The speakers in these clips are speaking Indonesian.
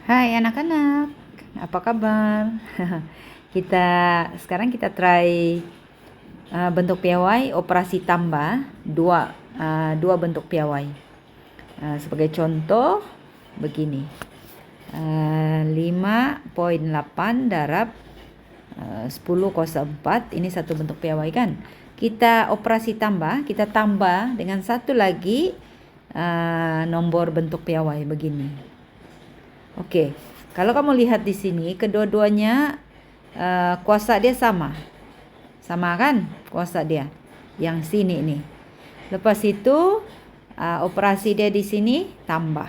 Hai anak-anak, apa kabar? Sekarang kita try bentuk piawai operasi tambah dua bentuk piawai. Sebagai contoh begini, 5,8 darab 10 kuasa 4, ini satu bentuk piawai kan. Kita operasi tambah, kita tambah dengan satu lagi nomor bentuk piawai begini. Oke, kalau kamu lihat di sini, kedua-duanya kuasa dia sama kan kuasa dia yang sini nih. Lepas itu operasi dia di sini tambah.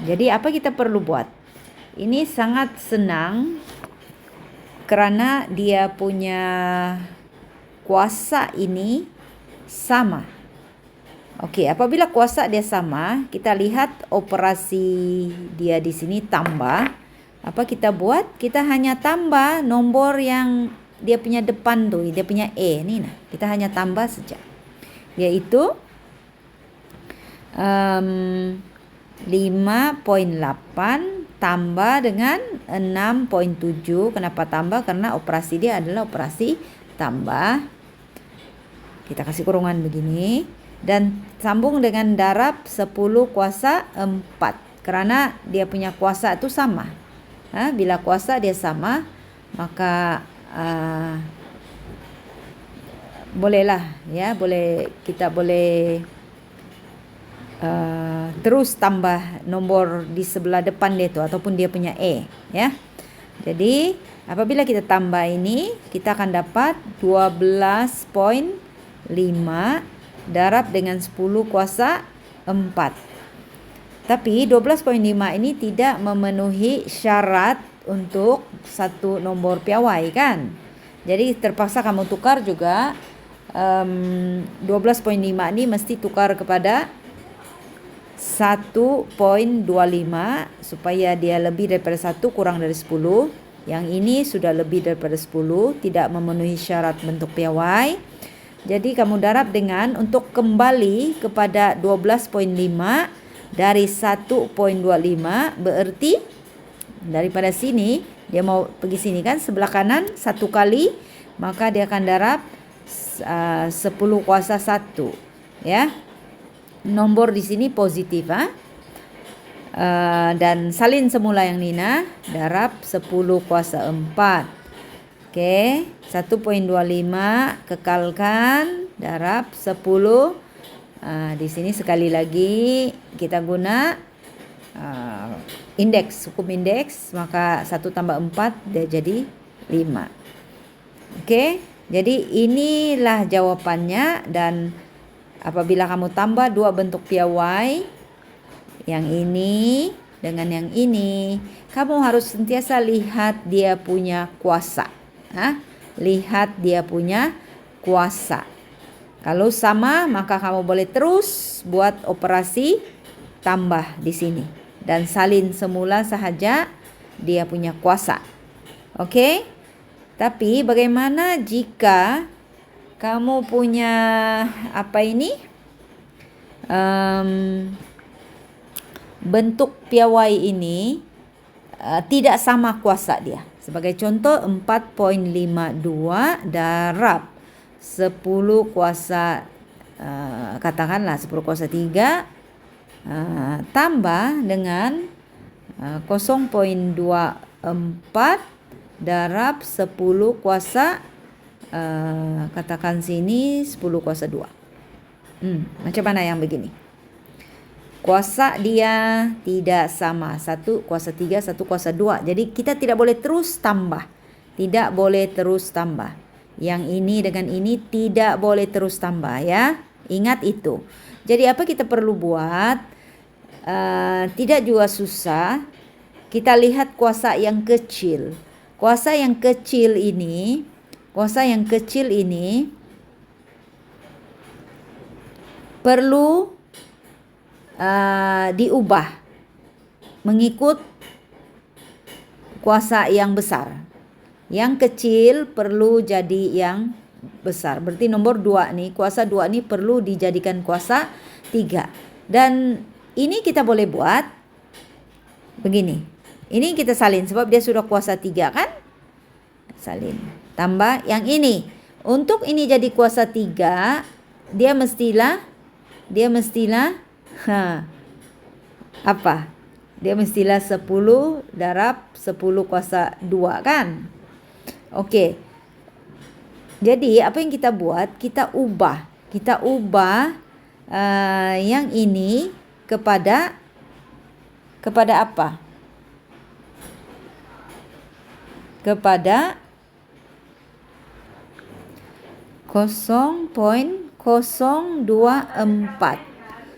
Jadi apa kita perlu buat? Ini sangat senang karena dia punya kuasa ini sama. Oke, apabila kuasa dia sama, kita lihat operasi dia di sini tambah. Apa kita buat? Kita hanya tambah nomor yang dia punya depan tuh, dia punya E nih. Nah, kita hanya tambah saja. Yaitu 5,8 tambah dengan 6,7. Kenapa tambah? Karena operasi dia adalah operasi tambah. Kita kasih kurungan begini. Dan sambung dengan darab 10 kuasa 4. Karena dia punya kuasa itu sama. Bila kuasa dia sama, maka bolehlah ya, kita boleh terus tambah nomor di sebelah depan dia itu ataupun dia punya E ya. Jadi apabila kita tambah ini, kita akan dapat 12,5 darab dengan 10 kuasa 4. Tapi 12,5 ini tidak memenuhi syarat untuk satu nomor piawai kan. Jadi terpaksa kamu tukar juga 12,5 ini mesti tukar kepada 1,25 supaya dia lebih daripada 1 kurang dari 10. Yang ini sudah lebih daripada 10, tidak memenuhi syarat bentuk piawai. Jadi kamu darab dengan untuk kembali kepada 12,5 dari 1,25, berarti daripada sini dia mau pergi sini kan, sebelah kanan satu kali, maka dia akan darab 10 kuasa 1 ya. Nomor di sini positif dan salin semula yang Nina, darab 10 kuasa 4. Oke, 1,25 kekalkan darab 10. Di sini sekali lagi kita guna indeks, hukum indeks, maka 1 tambah 4 dia jadi 5. Oke, jadi inilah jawabannya. Dan apabila kamu tambah dua bentuk piawai, yang ini dengan yang ini, kamu harus sentiasa lihat dia punya kuasa. Lihat dia punya kuasa. Kalau sama, maka kamu boleh terus buat operasi tambah di sini dan salin semula sahaja dia punya kuasa. Oke? Tapi bagaimana jika kamu punya bentuk piawai ini tidak sama kuasa dia. Sebagai contoh 4,52 darab 10 kuasa katakanlah 10 kuasa 3 tambah dengan 0,24 darab 10 kuasa katakan sini 10 kuasa 2. Macam mana yang begini? Kuasa dia tidak sama, 1 kuasa 3, 1 kuasa 2. Jadi kita tidak boleh terus tambah. Tidak boleh terus tambah. Yang ini dengan ini tidak boleh terus tambah ya. Ingat itu. Jadi apa kita perlu buat? Tidak juga susah. Kita lihat kuasa yang kecil. Kuasa yang kecil ini perlu diubah mengikut kuasa yang besar. Yang kecil perlu jadi yang besar. Berarti nomor 2 nih, kuasa 2 nih perlu dijadikan kuasa 3. Dan ini kita boleh buat Begini. Ini kita salin sebab dia sudah kuasa 3 kan? Salin. Tambah yang ini. Untuk ini jadi kuasa 3, dia mestilah apa? Dia mestilah 10 darab 10 kuasa 2 kan? Okey. Jadi apa yang kita buat? Kita ubah yang ini kepada apa? Kepada 0.024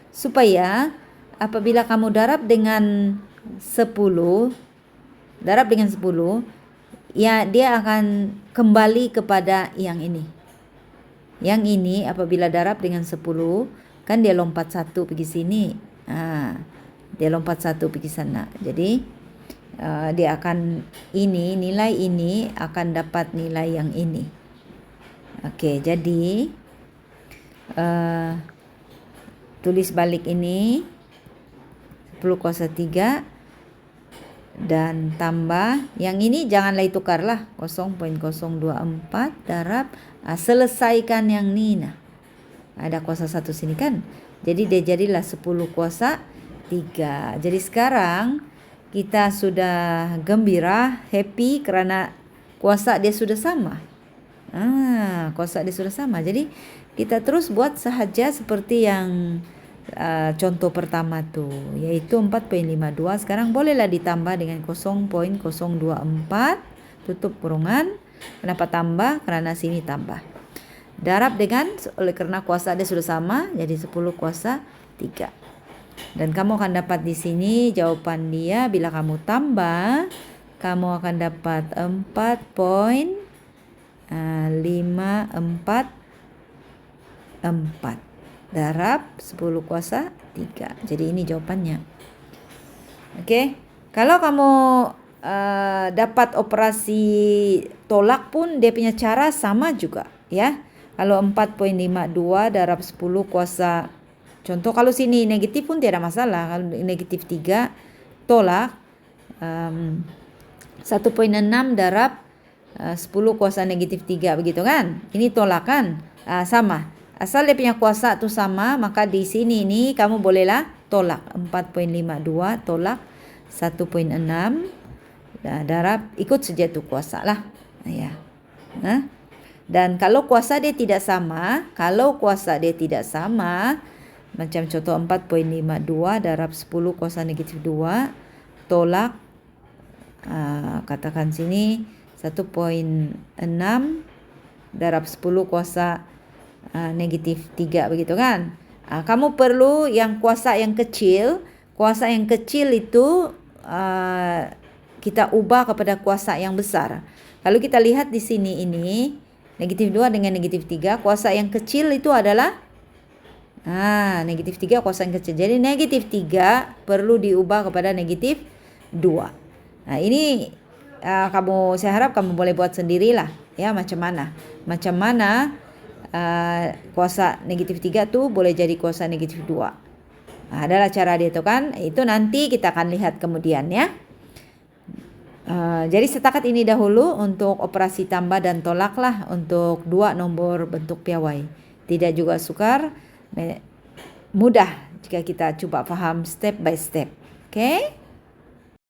supaya apabila kamu darab dengan 10 ya dia akan kembali kepada yang ini. Yang ini apabila darab dengan 10 kan dia lompat 1 pergi sini. Dia lompat 1 pergi sana. Jadi dia akan nilai ini akan dapat nilai yang ini. Okey, jadi tulis balik ini 10 kuasa 3 dan tambah yang ini janganlah tukarlah 0.024 darab selesaikan yang ni. Ada kuasa 1 sini kan. Jadi dia jadilah 10 kuasa 3. Jadi sekarang kita sudah gembira, happy kerana kuasa dia sudah sama. Kuasa dia sudah sama. Jadi kita terus buat sahaja seperti yang contoh pertama tu, yaitu 4.52. Sekarang bolehlah ditambah dengan 0.024, tutup kurungan. Kenapa tambah? Kerana sini tambah. Darab dengan, oleh kerana kuasa dia sudah sama, jadi 10 kuasa 3. Dan kamu akan dapat di sini jawapan dia. Bila kamu tambah, kamu akan dapat 4.544 darab 10 kuasa 3. Jadi ini jawapannya. Okey. Kalau kamu dapat operasi tolak pun dia punya cara sama juga, ya. Kalau 4.52 darab 10 kuasa, contoh kalau sini negatif pun tidak ada masalah. Kalau negatif 3 tolak 1.6 darab 10 kuasa negatif 3 begitu kan. Ini tolak kan. Sama. Asal dia punya kuasa tu sama, maka di sini ni kamu bolehlah tolak 4.52 tolak 1.6 darab ikut saja tu kuasa lah. Ya. Dan kalau kuasa dia tidak sama, macam contoh 4.52 darab 10 kuasa negatif 2 tolak katakan sini 1.6 darab 10 kuasa negatif 3 begitu kan. Kamu perlu yang kuasa yang kecil. Kuasa yang kecil itu kita ubah kepada kuasa yang besar. Kalau kita lihat di sini ini negatif 2 dengan negatif 3, kuasa yang kecil itu adalah negatif 3 kuasa yang kecil. Jadi negatif 3 perlu diubah kepada negatif 2. Ini saya harap kamu boleh buat sendirilah, ya, macam mana kuasa negatif 3 tu boleh jadi kuasa negatif 2. Adalah cara dia tu kan. Itu nanti kita akan lihat kemudian, ya. Jadi setakat ini dahulu untuk operasi tambah dan tolak lah untuk 2 nombor bentuk piawai. Tidak juga sukar, mudah jika kita cuba faham step by step. Okay?